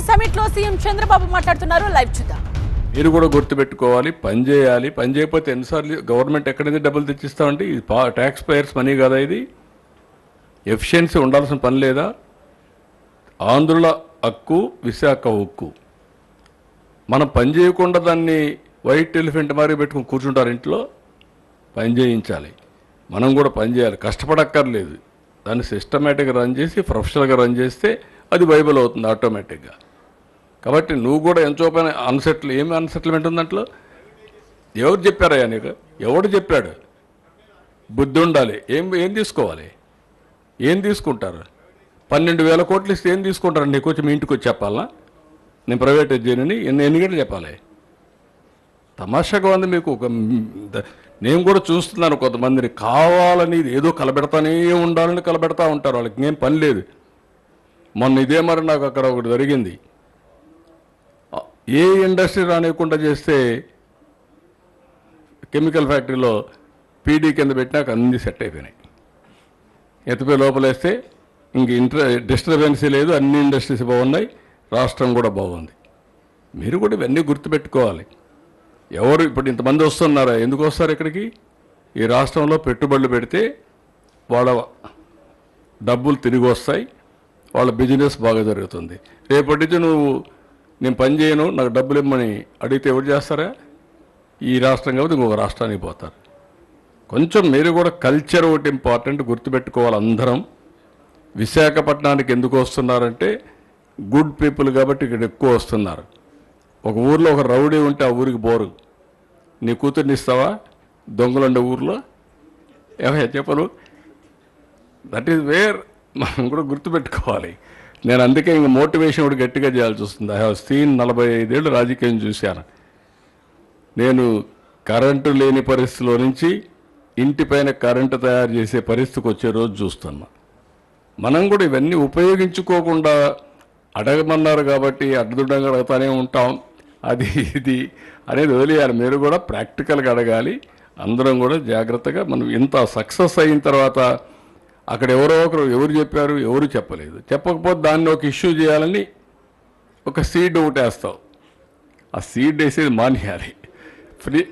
Summit లో CM Chandrababu మాట్లాడుతున్నారు. Live చూద్దాం. మీరు కూడా గుర్తుపెట్టుకోవాలి, పని చేయాలి. పని చేయకపోతే ఎన్నిసార్లు గవర్నమెంట్ ఎక్కడైతే డబ్బులు తెచ్చిస్తామంటే ఇది ట్యాక్స్ పేయర్స్ మనీ కదా. ఇది ఎఫిషియన్సీ ఉండాల్సిన పని లేదా? ఆంధ్రుల హక్కు, విశాఖ ఉక్కు. మనం పని చేయకుండా దాన్ని వైట్ ఎలిఫెంట్ మారి పెట్టుకుని కూర్చుంటారు ఇంట్లో. పని చేయించాలి, మనం కూడా పని చేయాలి, కష్టపడక్కర్లేదు. దాన్ని సిస్టమేటిక్గా రన్ చేసి ప్రొఫెషనల్గా రన్ చేస్తే అది వైబుల్ అవుతుంది ఆటోమేటిక్గా. కాబట్టి నువ్వు కూడా ఎంతో పైన ఏమి అన్సెటిల్మెంట్ ఉంది దాంట్లో? ఎవరు చెప్పారయ్యా నీకు? ఎవడు చెప్పాడు? బుద్ధి ఉండాలి. ఏం తీసుకోవాలి? ఏం తీసుకుంటారు? 12,000 కోట్లు ఇస్తే ఏం తీసుకుంటారు? నీకు వచ్చి మీ ఇంటికి వచ్చి చెప్పాలా? నేను ప్రైవేటైజ్ చేయనని ఎన్ని గంటలు చెప్పాలి? తమాషాగా ఉంది మీకు. నేను కూడా చూస్తున్నాను కొంతమందిని కావాలని ఏదో కలబెడతానే ఉండాలని కలబెడతా ఉంటారు. వాళ్ళకి ఏం పని లేదు. మొన్న ఇదే మరి నాకు అక్కడ ఒకటి జరిగింది. ఏ ఇండస్ట్రీ రానివ్వకుండా చేస్తే కెమికల్ ఫ్యాక్టరీలో పీడీ కింద పెట్టినాక అన్నీ సెట్ అయిపోయినాయి. ఎత్తిపోయి లోపలేస్తే ఇంక డిస్టర్బెన్సీ లేదు, అన్ని ఇండస్ట్రీస్ బాగున్నాయి, రాష్ట్రం కూడా బాగుంది. మీరు కూడా ఇవన్నీ గుర్తుపెట్టుకోవాలి. ఎవరు ఇప్పుడు ఇంతమంది వస్తున్నారా? ఎందుకు వస్తారు ఇక్కడికి? ఈ రాష్ట్రంలో పెట్టుబడులు పెడితే వాళ్ళ డబ్బులు తిరిగి వస్తాయి, వాళ్ళ బిజినెస్ బాగా జరుగుతుంది. రేపటి నుంచి నేను పని చేయను, నాకు డబ్బులు ఇమ్మని అడిగితే ఎవరు చేస్తారా? ఈ రాష్ట్రం కాబట్టి ఇంకొక రాష్ట్రానికి పోతారు. కొంచెం మీరు కూడా కల్చర్ ఒకటి ఇంపార్టెంట్ గుర్తుపెట్టుకోవాలి అందరం. విశాఖపట్నానికి ఎందుకు వస్తున్నారంటే గుడ్ పీపుల్ కాబట్టి ఇక్కడ ఎక్కువ వస్తున్నారు. ఒక ఊర్లో ఒక రౌడీ ఉంటే ఆ ఊరికి బోరు. నీ కూతుర్ని ఇస్తావా దొంగలుండే ఊర్లో? ఏమయ్యా చెప్పను? దట్ ఈజ్ వేర్ మనం కూడా గుర్తుపెట్టుకోవాలి. నేను అందుకే ఇంక మోటివేషన్ కూడా గట్టిగా చేయాల్సి వస్తుంది. ఐ హావ్ సీన్ 45 ఏళ్ళు రాజకీయం చూశాను. నేను కరెంటు లేని పరిస్థితిలో నుంచి ఇంటిపైన కరెంటు తయారు చేసే పరిస్థితికి వచ్చే రోజు చూస్తున్నా. మనం కూడా ఇవన్నీ ఉపయోగించుకోకుండా అడగమన్నారు కాబట్టి అడ్డుదండగా అడుగుతానే ఉంటాం. అది ఇది అనేది వదిలేయాలి. మీరు కూడా ప్రాక్టికల్గా అడగాలి. అందరం కూడా జాగ్రత్తగా మనం ఇంత సక్సెస్ అయిన తర్వాత అక్కడ ఎవరో ఒకరు ఎవరు చెప్పారు, ఎవరు చెప్పలేదు. చెప్పకపోతే దాన్ని ఒక ఇష్యూ చేయాలని ఒక సీడ్ ఒకటి వేస్తావు. ఆ సీడ్ వేసేది మానేయాలి. ఫ్రీ